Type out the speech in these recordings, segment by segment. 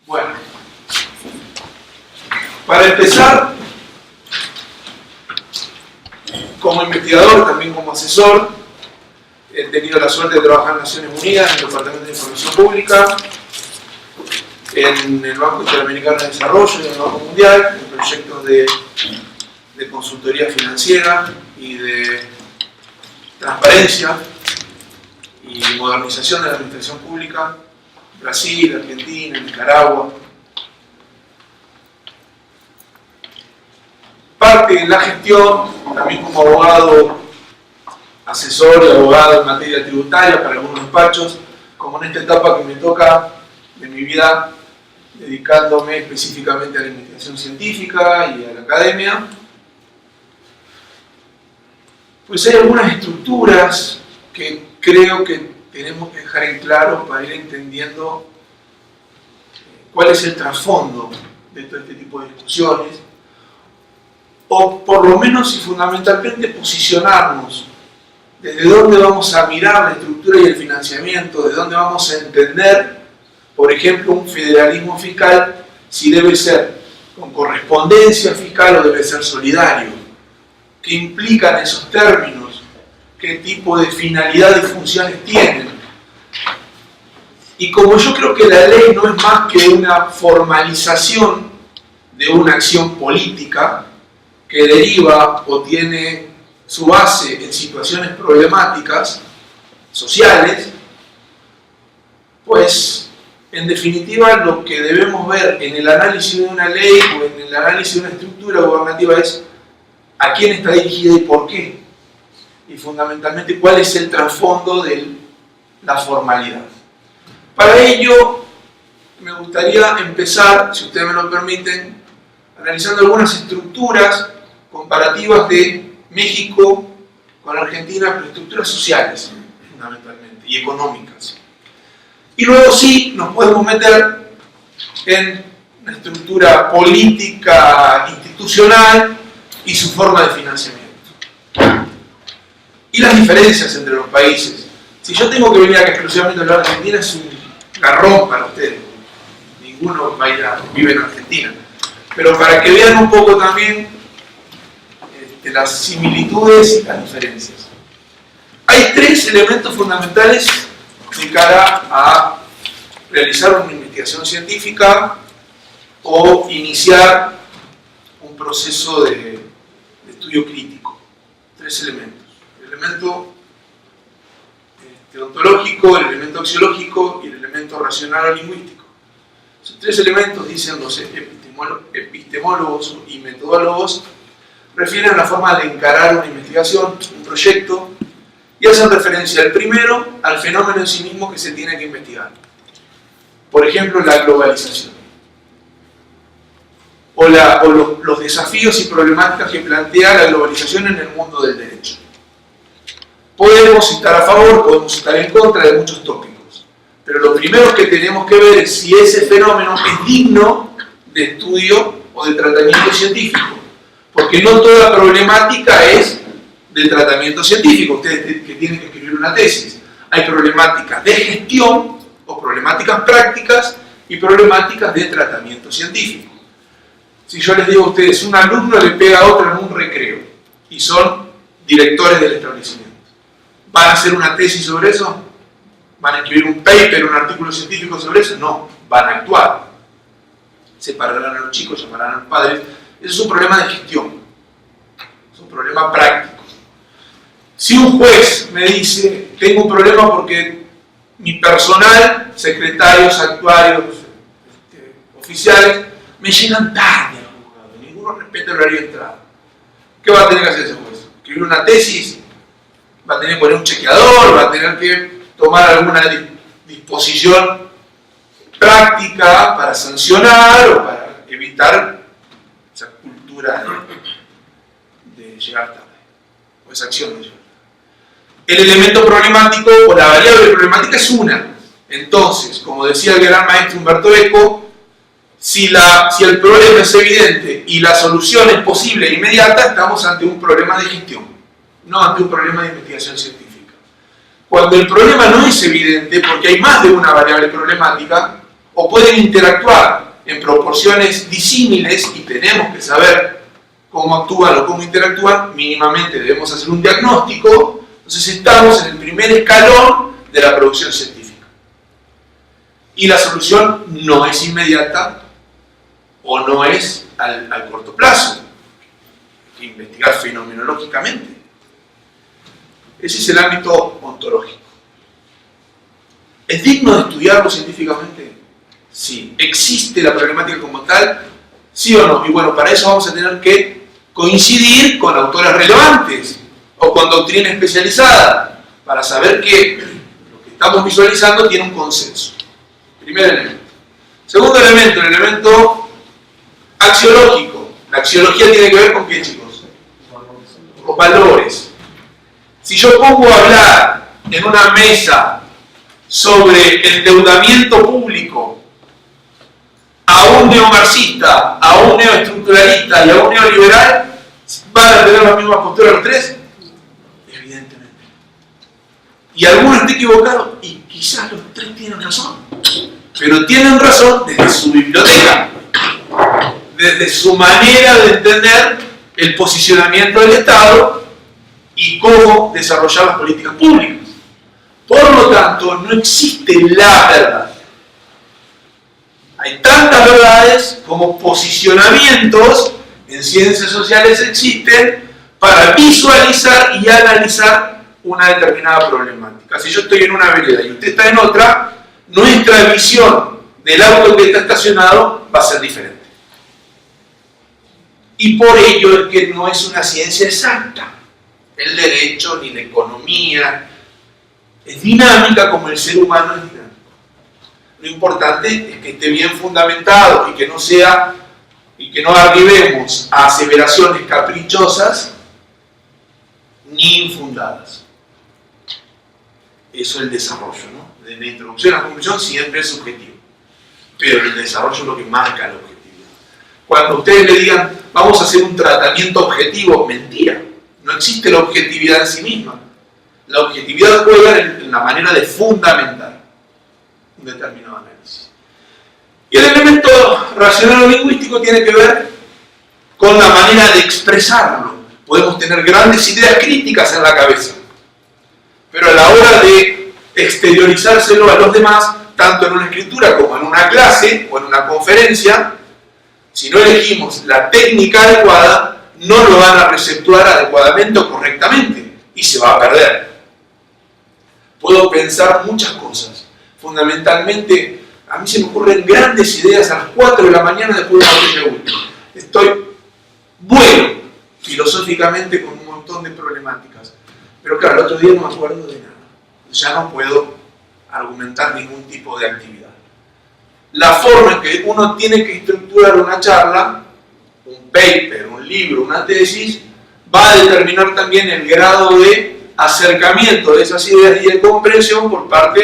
Bueno, para empezar, como investigador, también como asesor, he tenido la suerte de trabajar en Naciones Unidas, en el Departamento de Información Pública, en el Banco Interamericano de Desarrollo y en el Banco Mundial, en proyectos de consultoría financiera y de transparencia y modernización de la administración pública, Brasil, Argentina, Nicaragua. Parte de la gestión, también como abogado, asesor y abogado en materia tributaria para algunos despachos, como en esta etapa que me toca de mi vida, dedicándome específicamente a la investigación científica y a la academia. Pues hay algunas estructuras que creo que tenemos que dejar en claro para ir entendiendo cuál es el trasfondo de todo este tipo de discusiones, o por lo menos y fundamentalmente posicionarnos desde dónde vamos a mirar la estructura y el financiamiento, de dónde vamos a entender, por ejemplo, un federalismo fiscal, si debe ser con correspondencia fiscal o debe ser solidario. ¿Qué implican esos términos? ¿Qué tipo de finalidad y funciones tienen? Y como yo creo que la ley no es más que una formalización de una acción política que deriva o tiene su base en situaciones problemáticas sociales, pues en definitiva lo que debemos ver en el análisis de una ley o en el análisis de una estructura gubernativa es a quién está dirigida y por qué, y fundamentalmente cuál es el trasfondo de la formalidad. Para ello me gustaría empezar, si ustedes me lo permiten, analizando algunas estructuras comparativas de México con Argentina, pero estructuras sociales fundamentalmente y económicas. Y luego sí nos podemos meter en una estructura política, institucional y su forma de financiamiento. Y las diferencias entre los países. Si yo tengo que venir acá exclusivamente a hablar de Argentina, es un garrón para ustedes. Ninguno vive en Argentina. Pero para que vean un poco también las similitudes y las diferencias. Hay tres elementos fundamentales de cara a realizar una investigación científica o iniciar un proceso de estudio crítico. Tres elementos. El elemento ontológico, el elemento axiológico y el elemento racional o lingüístico. Esos tres elementos, dicen los epistemólogos y metodólogos, refieren a la forma de encarar una investigación, un proyecto, y hacen referencia al primero, al fenómeno en sí mismo que se tiene que investigar. Por ejemplo, la globalización. O los desafíos y problemáticas que plantea la globalización en el mundo del derecho. Podemos estar a favor, podemos estar en contra de muchos tópicos, pero lo primero que tenemos que ver es si ese fenómeno es digno de estudio o de tratamiento científico, porque no toda problemática es de tratamiento científico. Ustedes que tienen que escribir una tesis, hay problemáticas de gestión o problemáticas prácticas y problemáticas de tratamiento científico. Si yo les digo a ustedes, un alumno le pega a otro en un recreo y son directores del establecimiento, ¿van a hacer una tesis sobre eso? ¿Van a escribir un paper, un artículo científico sobre eso? No, van a actuar. Separarán a los chicos, llamarán a los padres. Eso es un problema de gestión, es un problema práctico. Si un juez me dice, tengo un problema porque mi personal, secretarios, actuarios, oficiales, me llegan tarde al juzgado, ninguno respeta el horario de entrada. ¿Qué va a tener que hacer ese juez? ¿Escribir una tesis? ¿Va a tener que poner un chequeador? ¿Va a tener que tomar alguna disposición práctica para sancionar o para evitar esa cultura de llegar tarde, o esa acción de llegar tarde? El elemento problemático o la variable problemática es una. Entonces, como decía el gran maestro Humberto Eco, si el problema es evidente y la solución es posible e inmediata, estamos ante un problema de gestión. no ante un problema de investigación científica. Cuando el problema no es evidente, porque hay más de una variable problemática, o pueden interactuar en proporciones disímiles y tenemos que saber cómo actúan o cómo interactúan, mínimamente debemos hacer un diagnóstico, entonces estamos en el primer escalón de la producción científica. Y la solución no es inmediata o no es al corto plazo. Hay que investigar fenomenológicamente. Ese es el ámbito ontológico. ¿Es digno de estudiarlo científicamente? Sí. ¿Existe la problemática como tal? ¿Sí o no? Y bueno, para eso vamos a tener que coincidir con autores relevantes o con doctrina especializada para saber que lo que estamos visualizando tiene un consenso. Primer elemento. Segundo elemento, el elemento axiológico. La axiología tiene que ver con qué, chicos? Los valores. Si yo pongo a hablar en una mesa sobre endeudamiento público a un neomarxista, a un neoestructuralista y a un neoliberal, ¿van a tener la misma postura los tres? Evidentemente. Y alguno esté equivocado, y quizás los tres tienen razón. Pero tienen razón desde su biblioteca, desde su manera de entender el posicionamiento del Estado y cómo desarrollar las políticas públicas. Por lo tanto, no existe la verdad. Hay tantas verdades como posicionamientos en ciencias sociales existen para visualizar y analizar una determinada problemática. Si yo estoy en una vereda y usted está en otra, nuestra visión del auto que está estacionado va a ser diferente. Y por ello es que no es una ciencia exacta. El derecho ni la economía es dinámica como el ser humano es dinámico. Lo importante es que esté bien fundamentado y que no sea, y que no arribemos a aseveraciones caprichosas ni infundadas. Eso es el desarrollo, ¿no? De la introducción a la conclusión siempre es subjetivo, pero el desarrollo es lo que marca la objetividad. Cuando ustedes le digan, vamos a hacer un tratamiento objetivo, mentira. No existe la objetividad en sí misma. La objetividad juega en la manera de fundamentar un determinado análisis. Y el elemento racional o lingüístico tiene que ver con la manera de expresarlo. Podemos tener grandes ideas críticas en la cabeza, pero a la hora de exteriorizárselo a los demás, tanto en una escritura como en una clase o en una conferencia, si no elegimos la técnica adecuada, no lo van a receptuar adecuadamente o correctamente y se va a perder. Puedo pensar muchas cosas. Fundamentalmente, a mí se me ocurren grandes ideas a las 4 de la mañana después de la botella de whisky. Estoy bueno filosóficamente con un montón de problemáticas. Pero claro, el otro día no me acuerdo de nada. Ya no puedo argumentar ningún tipo de actividad. La forma en que uno tiene que estructurar una charla, un paper, un libro, una tesis, va a determinar también el grado de acercamiento de esas ideas y de comprensión por parte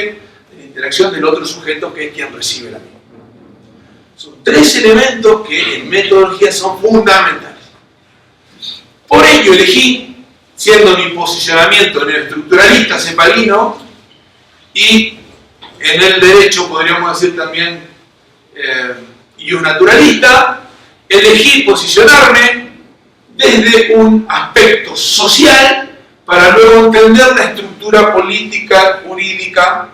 de la interacción del otro sujeto que es quien recibe la misma. Son tres elementos que en metodología son fundamentales. Por ello elegí, siendo mi posicionamiento neoestructuralista cepalino, y en el derecho podríamos decir también naturalista, elegí posicionarme desde un aspecto social para luego entender la estructura política, jurídica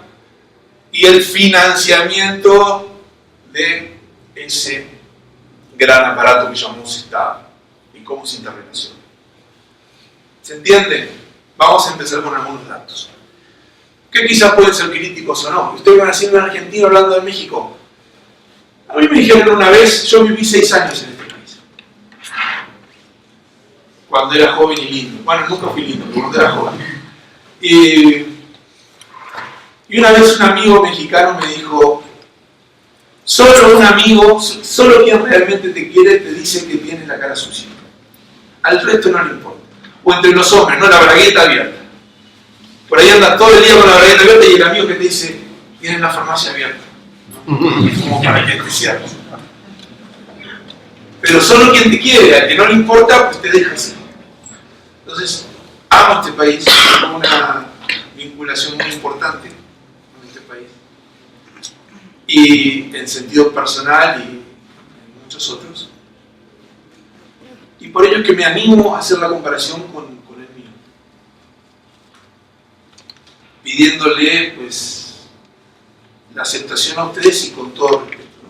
y el financiamiento de ese gran aparato que llamamos Estado y cómo se interrelaciona. ¿Se entiende? Vamos a empezar con algunos datos, que quizás pueden ser críticos o no. Ustedes van haciendo un argentino hablando de México. A mí me dijeron una vez, yo viví 6 años en este país, cuando era joven y lindo. Bueno, nunca fui lindo, pero cuando era joven. Y una vez un amigo mexicano me dijo, solo un amigo, solo quien realmente te quiere te dice que tienes la cara sucia. Al resto no le importa. O entre los hombres, no la bragueta abierta. Por ahí anda todo el día con la bragueta abierta y el amigo que te dice, tienes la farmacia abierta. Como para que te cierres. Pero solo quien te quiere, al que no le importa, pues te deja así. Entonces, amo este país, tengo una vinculación muy importante con este país. Y en sentido personal y en muchos otros. Y por ello es que me animo a hacer la comparación con el mío. Pidiéndole, pues, la aceptación a ustedes y con todo respeto, ¿no?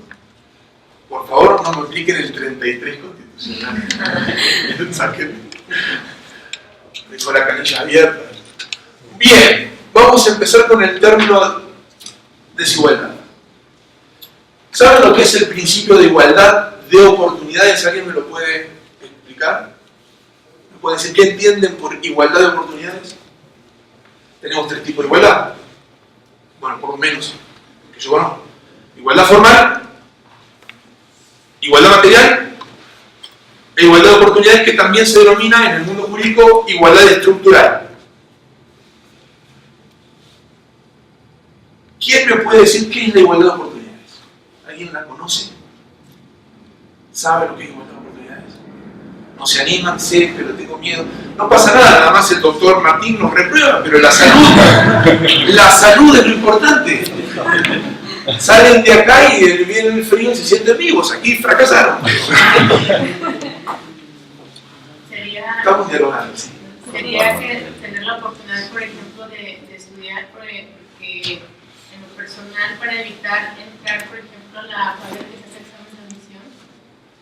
Por favor, no me apliquen el 33 constitucional. Sáquenme. Dejo la canilla abierta. Bien, vamos a empezar con el término desigualdad. ¿Saben lo que es el principio de igualdad de oportunidades? ¿Alguien me lo puede explicar? ¿Me pueden decir qué entienden por igualdad de oportunidades? Tenemos 3 tipos de igualdad. Bueno, por lo menos, que yo conozco. Igualdad formal, igualdad material e igualdad de oportunidades, que también se denomina en el mundo jurídico igualdad estructural. ¿Quién me puede decir qué es la igualdad de oportunidades? ¿Alguien la conoce? ¿Sabe lo que es igualdad de oportunidades? No se animan, sé, pero tengo miedo. No pasa nada, nada más el doctor Martín nos reprueba, pero la salud es lo importante. Salen de acá y vienen el frío y se sienten vivos. Aquí fracasaron. Estamos dialogando. ¿Sí? Sería que tener la oportunidad, por ejemplo, de estudiar, porque en lo personal, para evitar entrar, por ejemplo, a la fábrica que se hace examen de admisión,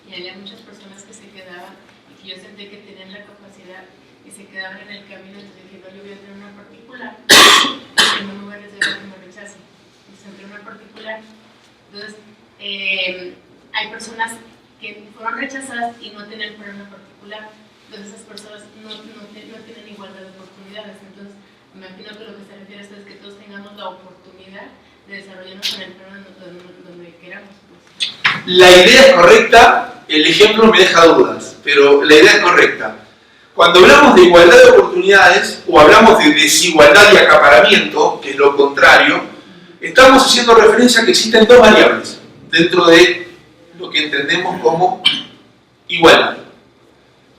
y había muchas personas que se quedaban y que yo sentí que tenían la capacidad y se quedaban en el camino. Entonces dije, no, yo voy a tener una particular, porque no me voy a arriesgar a que me rechacen. Entonces entré una particular. Entonces, hay personas que fueron rechazadas y no tienen para una particular. Entonces esas personas no tienen igualdad de oportunidades. Entonces, me imagino que lo que se refiere a esto es que todos tengamos la oportunidad de desarrollarnos en el plano donde queramos. Pues. La idea es correcta, el ejemplo me deja dudas, pero la idea es correcta. Cuando hablamos de igualdad de oportunidades o hablamos de desigualdad y acaparamiento, que es lo contrario, estamos haciendo referencia a que existen 2 variables dentro de lo que entendemos como igualdad.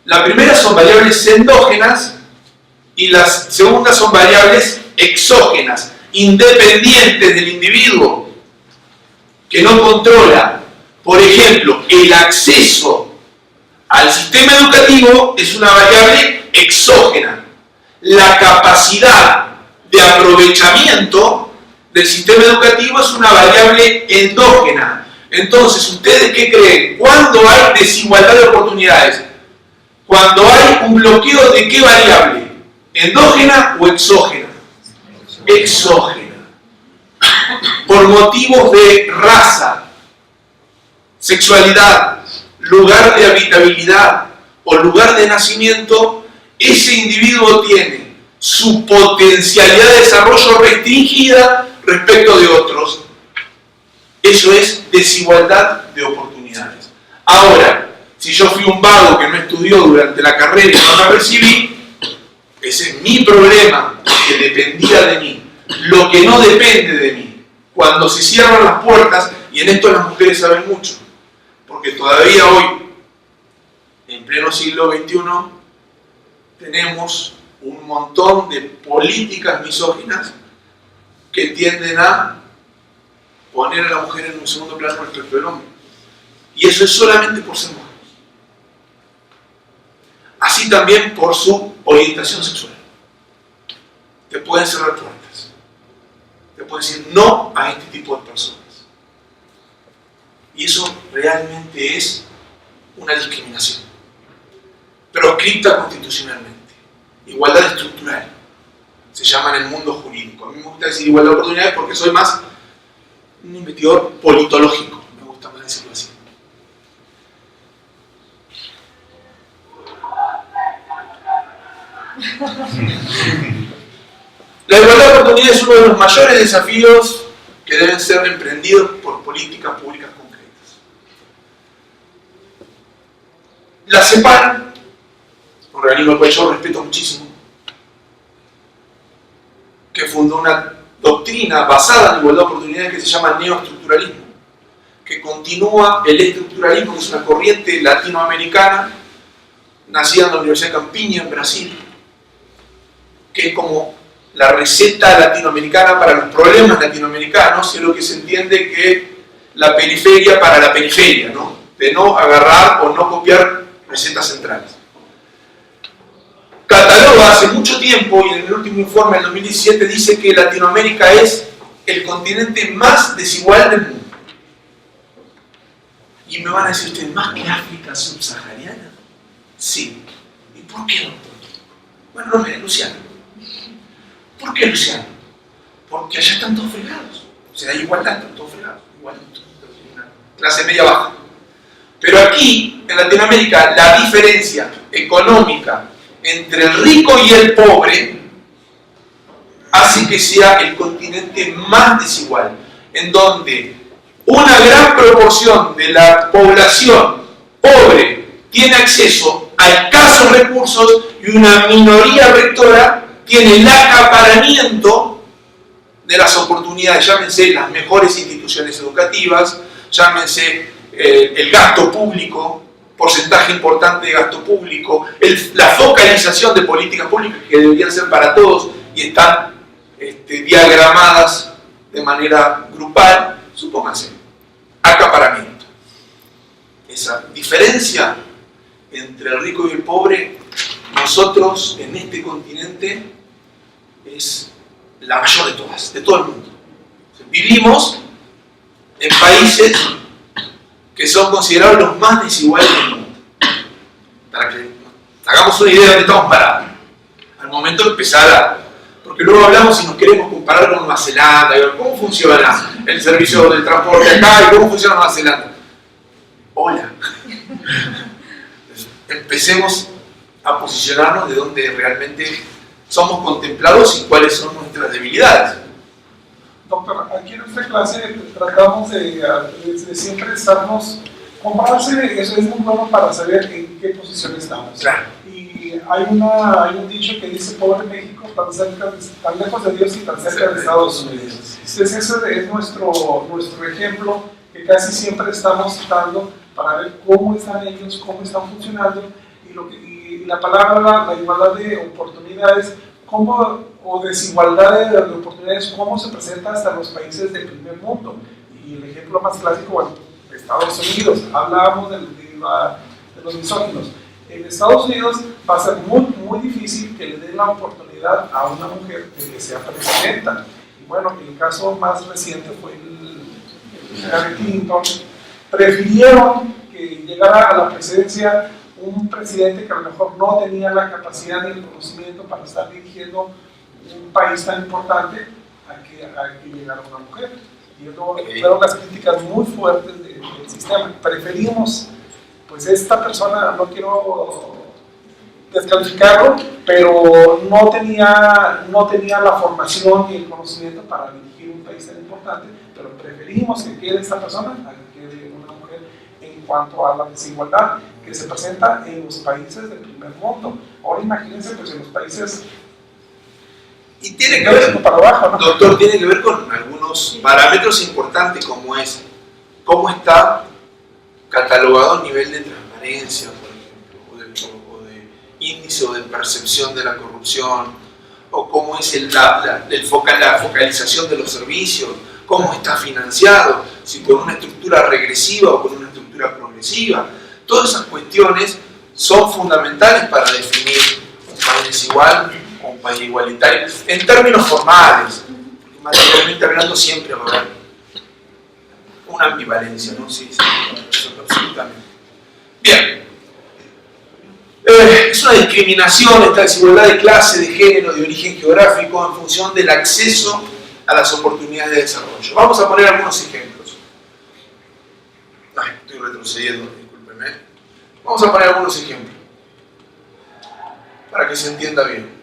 La primera son variables endógenas y las segundas son variables exógenas, independientes del individuo, que no controla. Por ejemplo, el acceso al sistema educativo es una variable exógena. La capacidad de aprovechamiento del sistema educativo es una variable endógena. Entonces, ¿ustedes qué creen? ¿Cuándo hay desigualdad de oportunidades? Cuando hay un bloqueo de qué variable, endógena o exógena. Exógena. Por motivos de raza, sexualidad, lugar de habitabilidad o lugar de nacimiento, ese individuo tiene su potencialidad de desarrollo restringida respecto de otros. Eso es desigualdad de oportunidades. Ahora, si yo fui un vago que no estudió durante la carrera y no la recibí, ese es mi problema, que dependía de mí. Lo que no depende de mí, cuando se cierran las puertas, y en esto las mujeres saben mucho, porque todavía hoy, en pleno siglo XXI, tenemos un montón de políticas misóginas que tienden a poner a la mujer en un segundo plano respecto del hombre. Y eso es solamente por ser mujer. Así también por su orientación sexual. Te pueden cerrar puertas. Te pueden decir no a este tipo de personas. Y eso realmente es una discriminación. Proscripta constitucionalmente. Igualdad estructural. Se llama en el mundo jurídico. A mí me gusta decir igualdad de oportunidades porque soy más un investigador politológico. Me gusta más decirlo así. La igualdad de oportunidades es uno de los mayores desafíos que deben ser emprendidos por políticas públicas concretas. La CEPAL, un organismo al cual yo respeto muchísimo, que fundó una doctrina basada en igualdad de oportunidades que se llama neoestructuralismo, que continúa el estructuralismo, que es una corriente latinoamericana nacida en la Universidad de Campiña, en Brasil, que es como la receta latinoamericana para los problemas latinoamericanos, es lo que se entiende que la periferia para la periferia, ¿no? De no agarrar o no copiar recetas centrales. Cataloga hace mucho tiempo, y en el último informe del 2017 dice que Latinoamérica es el continente más desigual del mundo. Y me van a decir ustedes, ¿más que África subsahariana? Sí. ¿Y por qué, doctor? Bueno, no me Luciano. ¿Por qué, Luciano? Porque allá están todos fregados. O sea, hay igualdad, están todos fregados. Igualitos. Clase media baja. Pero aquí, en Latinoamérica, la diferencia económica entre el rico y el pobre hace que sea el continente más desigual, en donde una gran proporción de la población pobre tiene acceso a escasos recursos y una minoría rectora tiene el acaparamiento de las oportunidades, llámense las mejores instituciones educativas, llámense el gasto público, porcentaje importante de gasto público, la focalización de políticas públicas que deberían ser para todos y están diagramadas de manera grupal, supónganse, acaparamiento. Esa diferencia entre el rico y el pobre, nosotros en este continente es la mayor de todas, de todo el mundo. Vivimos en países que son considerados los más desiguales del mundo. Para que hagamos una idea de dónde estamos parados. Al momento de empezar a... Porque luego hablamos y nos queremos comparar con Nueva Zelanda, ¿cómo funciona el servicio del transporte acá y cómo funciona Nueva Zelanda? Hola. Empecemos a posicionarnos de donde realmente somos contemplados y cuáles son nuestras debilidades. Doctor, aquí en esta clase tratamos de siempre estarnos, compararse, eso es muy bueno para saber en qué posición estamos. Claro. Y hay un dicho que dice, pobre México, tan lejos de Dios y tan cerca de Estados Unidos. Entonces ese es nuestro ejemplo, que casi siempre estamos tratando para ver cómo están ellos, cómo están funcionando, y la palabra, la igualdad de oportunidades, o desigualdad de oportunidades, cómo se presenta hasta los países del primer mundo. Y el ejemplo más clásico, bueno, Estados Unidos. Hablábamos de los misóginos. En Estados Unidos va a ser muy difícil que le den la oportunidad a una mujer de que sea presidenta. Y bueno, el caso más reciente fue el Hillary Clinton. Prefirieron que llegara a la presidencia un presidente que a lo mejor no tenía la capacidad ni el conocimiento para estar dirigiendo un país tan importante a que llegara una mujer. Y fueron las críticas muy fuertes del sistema. Preferimos, pues esta persona, no quiero descalificarlo, pero no tenía la formación y el conocimiento para dirigir un país tan importante, pero preferimos que quede esta persona a que quede una mujer en cuanto a la desigualdad que se presenta en los países del primer mundo. Ahora imagínense, pues en los países... Y tiene que ver, para abajo, ¿no? Doctor, tiene que ver con algunos parámetros importantes, como es cómo está catalogado el nivel de transparencia, por ejemplo, o de índice o de percepción de la corrupción, o cómo es la focalización de los servicios, cómo está financiado, si con una estructura regresiva o con una estructura progresiva. Todas esas cuestiones son fundamentales para definir un país desigual o un país igualitario, en términos formales, porque materialmente hablando siempre va a haber una ambivalencia, ¿no? Sí, absolutamente. Bien. Es una discriminación, esta desigualdad de clase, de género, de origen geográfico, en función del acceso a las oportunidades de desarrollo. Vamos a poner algunos ejemplos. Estoy retrocediendo, discúlpenme. Vamos a poner algunos ejemplos para que se entienda bien.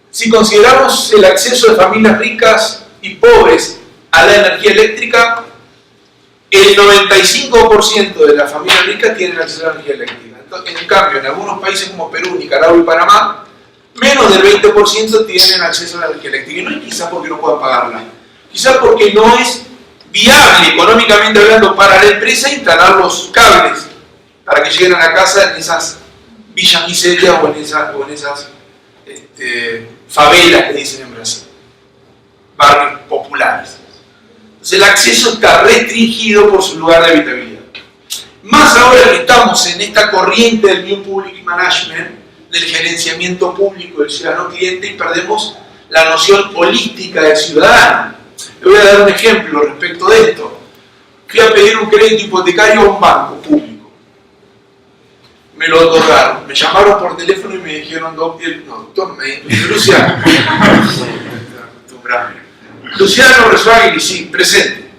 Si consideramos el acceso de familias ricas y pobres a la energía eléctrica, el 95% de las familias ricas tienen acceso a la energía eléctrica. En cambio, en algunos países como Perú, Nicaragua y Panamá, menos del 20% tienen acceso a la energía eléctrica. Y no es quizás porque no puedan pagarla, quizás porque no es viable, económicamente hablando, para la empresa instalar los cables para que lleguen a la casa en esas villas miserias o en esas favelas que dicen en Brasil, barrios populares. Entonces el acceso está restringido por su lugar de habitabilidad. Más ahora que estamos en esta corriente del New Public Management, del gerenciamiento público del ciudadano cliente, y perdemos la noción holística de ciudadano. Le voy a dar un ejemplo respecto de esto. Fui a pedir un crédito hipotecario a un banco público. Me lo otorgaron. Me llamaron por teléfono y me dijeron, doctor, me dijo, Luciano. Luciano Resuagui, sí, presente.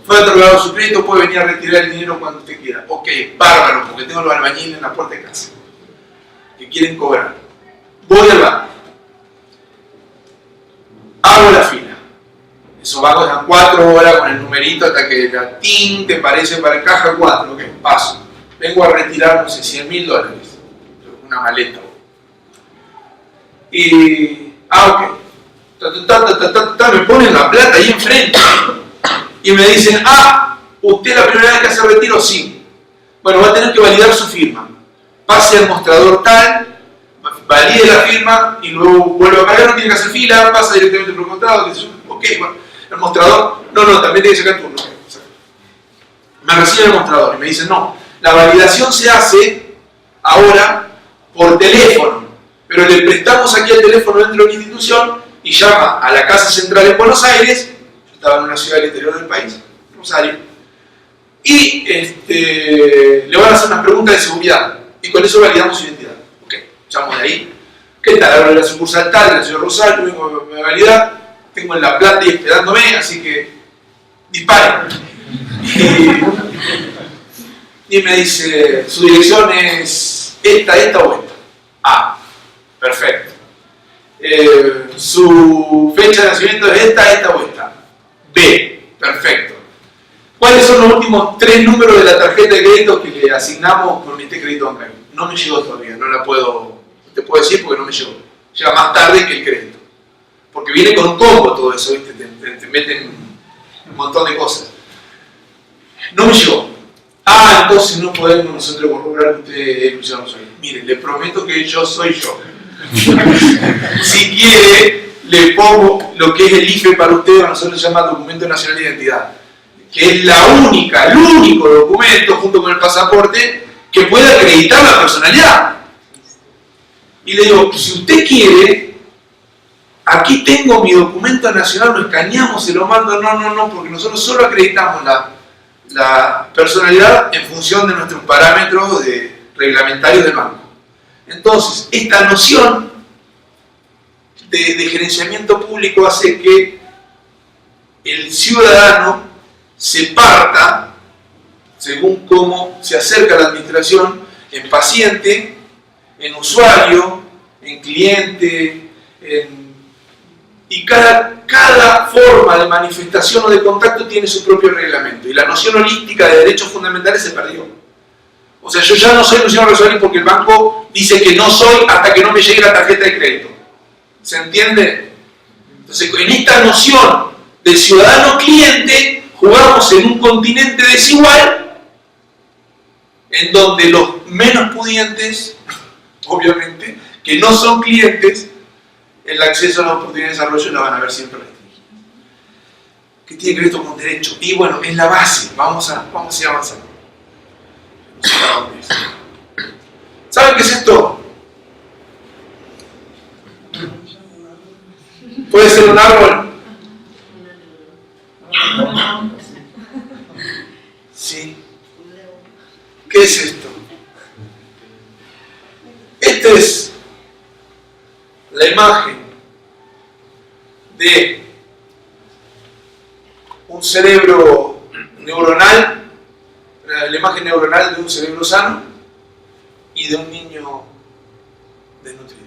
Fue otorgado su crédito, puede venir a retirar el dinero cuando usted quiera. Ok, bárbaro, porque tengo los albañiles en la puerta de casa que quieren cobrar. Voy al banco. Hago la fila. Esos bancos dan 4 horas con el numerito hasta que la TIN te parece para caja 4. Ok, paso. Vengo a retirar, no sé, $100.000. Una maleta. Y... ok. Me ponen la plata ahí enfrente. Y me dicen, ¿usted es la primera vez que hace retiro? Sí. Bueno, va a tener que validar su firma. Pase al mostrador tal, valide la firma y luego vuelve a pagar, no tiene que hacer fila, pasa directamente por el contrato. Ok, bueno, el mostrador, no, también tiene que sacar turno. Me recibe el mostrador y me dicen, no, la validación se hace ahora por teléfono, pero le prestamos aquí el teléfono dentro de la institución y llama a la Casa Central en Buenos Aires. Yo estaba en una ciudad del interior del país, Rosario, y le van a hacer unas preguntas de seguridad y con eso validamos su identidad. Ok, llamo de ahí. ¿Qué tal? Hablo de la sucursal tal, de la ciudad de Rosario, vengo a validar, tengo en La Plata y esperándome, así que disparen. Y me dice, su dirección es esta o esta. Perfecto. Su fecha de nacimiento es esta o esta. B, perfecto. ¿Cuáles son los últimos 3 números de la tarjeta de crédito que le asignamos con este crédito bancario? No me llegó todavía, no te puedo decir porque no me llegó. Llega más tarde que el crédito. Porque viene con un combo todo eso, ¿viste? Te meten un montón de cosas. No me llegó. Entonces no podemos nosotros corroborar que usted es Luciano Resuagui. Mire, le prometo que yo soy yo. Si quiere, le pongo lo que es el IFE para usted, a nosotros se llama Documento Nacional de Identidad, que es el único documento, junto con el pasaporte, que puede acreditar la personalidad. Y le digo, si usted quiere, aquí tengo mi documento nacional, lo escaneamos, se lo mando. No, porque nosotros solo acreditamos la personalidad en función de nuestros parámetros reglamentarios del banco. Entonces, esta noción de gerenciamiento público hace que el ciudadano se parta, según cómo se acerca a la administración, en paciente, en usuario, en cliente, y cada forma de manifestación o de contacto tiene su propio reglamento. Y la noción holística de derechos fundamentales se perdió. O sea, yo ya no soy Luciano Resuagui porque el banco dice que no soy hasta que no me llegue la tarjeta de crédito. ¿Se entiende? Entonces, en esta noción de ciudadano cliente, jugamos en un continente desigual, en donde los menos pudientes, obviamente, que no son clientes, el acceso a la oportunidad de desarrollo la van a ver siempre restringida. ¿Qué tiene que ver esto con derecho? Y bueno, es la base, vamos a ir avanzando. ¿Saben qué es esto? Puede ser un árbol. Sí. ¿Qué es esto? Esta es la imagen de un cerebro neuronal, la imagen neuronal de un cerebro sano y de un niño desnutrido.